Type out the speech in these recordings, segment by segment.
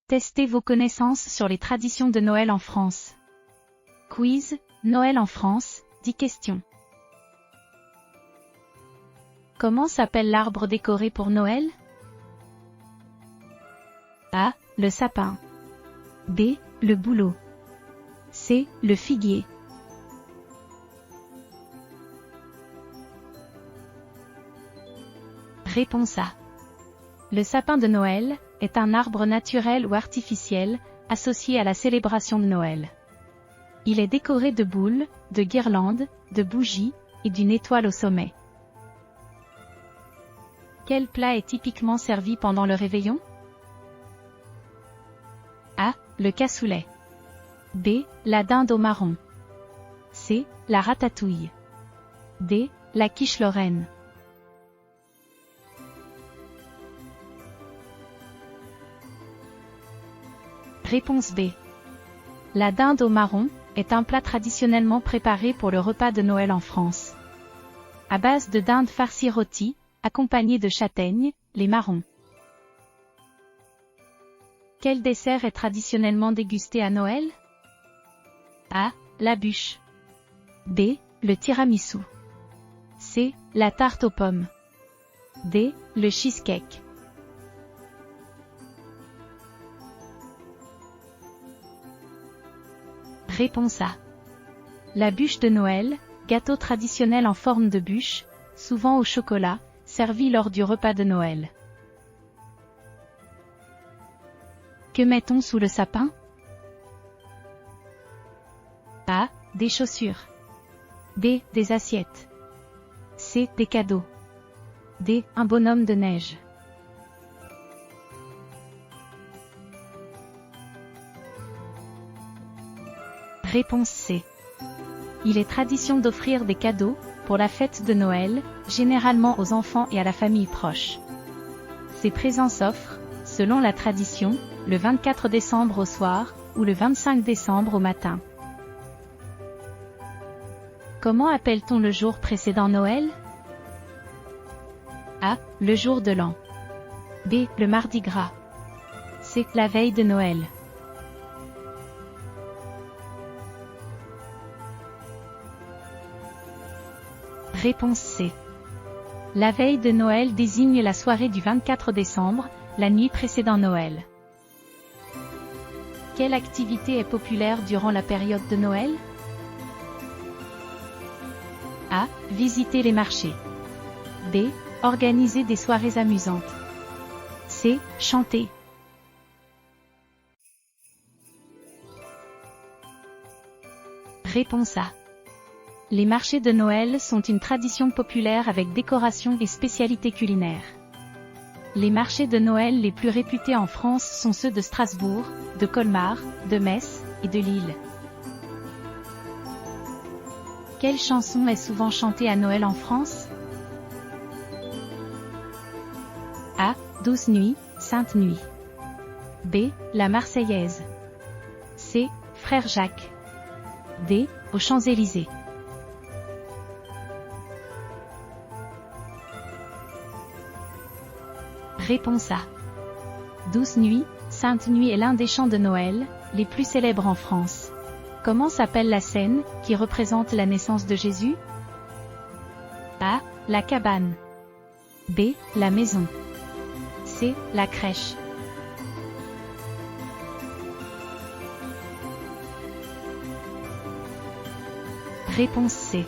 Testez vos connaissances sur les traditions de Noël en France. Quiz, Noël en France, 10 questions. Comment s'appelle l'arbre décoré pour Noël? A. Le sapin. B. Le bouleau. C. Le figuier. Réponse A. Le sapin de Noël est un arbre naturel ou artificiel, associé à la célébration de Noël. Il est décoré de boules, de guirlandes, de bougies, et d'une étoile au sommet. Quel plat est typiquement servi pendant le réveillon? A. Le cassoulet. B. La dinde au marron. C. La ratatouille. D. La quiche lorraine. Réponse B. La dinde au marron est un plat traditionnellement préparé pour le repas de Noël en France. À base de dinde farcie rôtie, accompagnée de châtaignes, les marrons. Quel dessert est traditionnellement dégusté à Noël? A. La bûche. B. Le tiramisu. C. La tarte aux pommes. D. Le cheesecake. Réponse A. La bûche de Noël, gâteau traditionnel en forme de bûche, souvent au chocolat, servi lors du repas de Noël. Que met-on sous le sapin? A. Des chaussures. B. Des assiettes. C. Des cadeaux. D. Un bonhomme de neige. Réponse C. Il est tradition d'offrir des cadeaux, pour la fête de Noël, généralement aux enfants et à la famille proche. Ces présents s'offrent, selon la tradition, le 24 décembre au soir, ou le 25 décembre au matin. Comment appelle-t-on le jour précédent Noël? A. Le jour de l'an. B. Le mardi gras. C. La veille de Noël. Réponse C. La veille de Noël désigne la soirée du 24 décembre, la nuit précédant Noël. Quelle activité est populaire durant la période de Noël? A. Visiter les marchés. B. Organiser des soirées amusantes. C. Chanter. Réponse A. Les marchés de Noël sont une tradition populaire avec décoration et spécialités culinaires. Les marchés de Noël les plus réputés en France sont ceux de Strasbourg, de Colmar, de Metz et de Lille. Quelle chanson est souvent chantée à Noël en France? A. Douce nuit, Sainte nuit. B. La Marseillaise. C. Frère Jacques. D. Aux Champs-Élysées. Réponse A. Douce nuit, Sainte nuit est l'un des chants de Noël, les plus célèbres en France. Comment s'appelle la scène, qui représente la naissance de Jésus? A. La cabane. B. La maison. C. La crèche. Réponse C.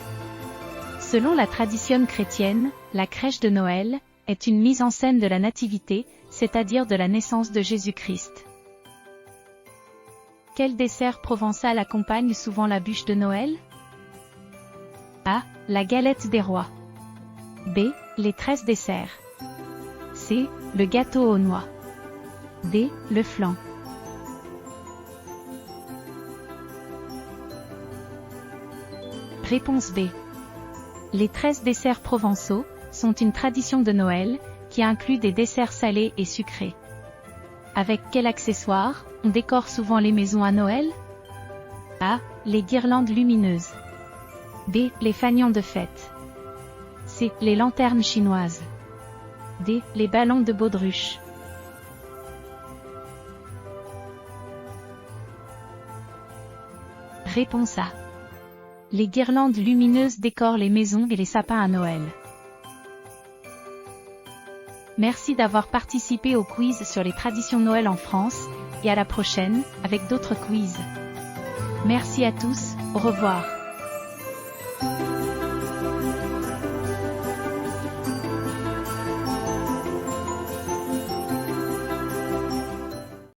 Selon la tradition chrétienne, la crèche de Noël est une mise en scène de la nativité, c'est-à-dire de la naissance de Jésus-Christ. Quel dessert provençal accompagne souvent la bûche de Noël? A. La galette des rois. B. Les 13 desserts. C. Le gâteau aux noix. D. Le flan. Réponse B. Les 13 desserts provençaux sont une tradition de Noël, qui inclut des desserts salés et sucrés. Avec quel accessoire on décore souvent les maisons à Noël? A. Les guirlandes lumineuses. B. Les fanions de fête. C. Les lanternes chinoises. D. Les ballons de baudruche. Réponse A. Les guirlandes lumineuses décorent les maisons et les sapins à Noël. Merci d'avoir participé au quiz sur les traditions Noël en France, et à la prochaine, avec d'autres quiz. Merci à tous, au revoir.